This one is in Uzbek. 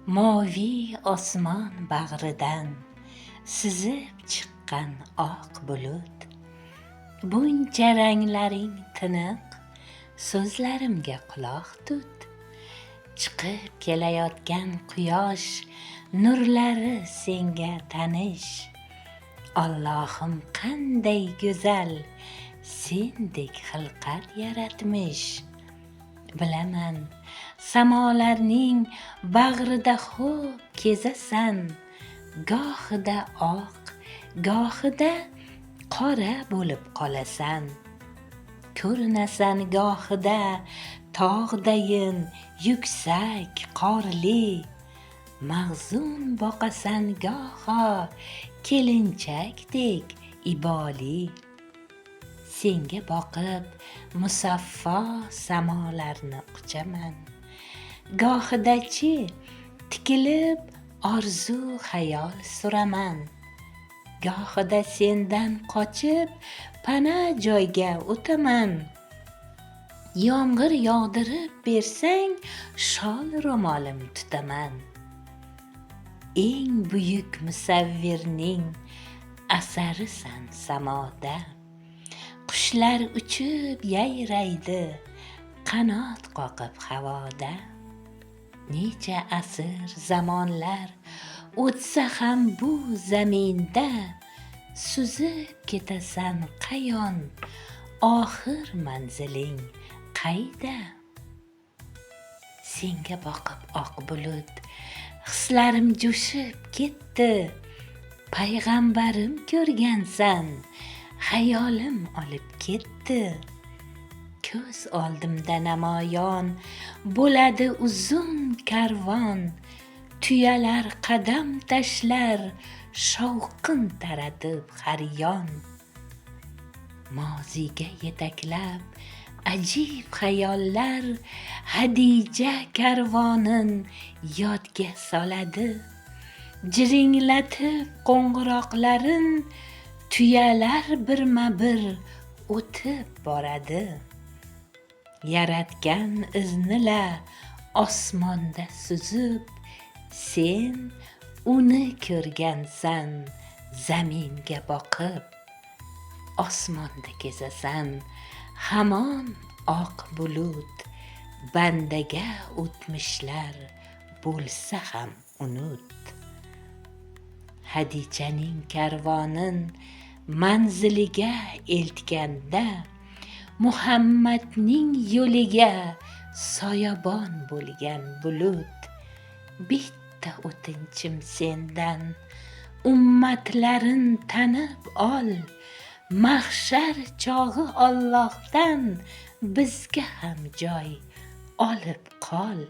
Moviy osmon bag'ridan sizib chiqqan oq bulut. Buncha ranglaring tiniq, so'zlarimga quloq tut. Chiqib kelayotgan quyosh nurlari senga tanish. Allohim qanday go'zal sendek xilqat yaratmish. Bilaman, samolarning bag'rida xo'p kezasan, gohida oq, gohida qora bo'lib qolasan. Ko'rinasan gohida tog'dayin yuksak qorli, mag'zun boqasan goho kelinchakdek iboli. Senga boqib musaffo samolarni quchaman. Gohida-chi tikilib orzu xayol suraman. Gohida sendan qochib pana joyga o'taman. Yomg'ir yog'dirib bersang shol ro'molim tutaman. Eng buyuk musavvirning asarisan samoda. Qushlar uchib yayraydi, qanot qoqib havoda. Necha asr zamonlar o'tsa ham bu zaminda, suzib ketasan qayon, oxir manziling qayda? Senga boqib oq bulut, hislarim jo'shib ketdi. Payg'ambarim ko'rgansan, xayolim olib ketdi. Ko'z oldimda namoyon bo'ladi uzun karvon. Tuyalar qadam tashlar, shovqin taratib har yon. Moziga yetaklab ajib xayollar Hadija karvonin yodga soladi. Jiringlatib qo'ng'iroqlarin tuyalar birma-bir o'tib boradi. Yaratgan iznila osmonda suzib, sen uni ko'rgansan zaminga boqib. Osmonda kezasan hamon oq bulut, bandaga o'tmishlar bo'lsa ham unut. Hadichaning karvonin manziliga eltganda, Muhammadning yo'liga soyabon bo'lgan bulut. Bitta o'tinchim sendan, ummatlarin tanib ol. Mahshar chog'i Allohdan bizga ham joy olib qol.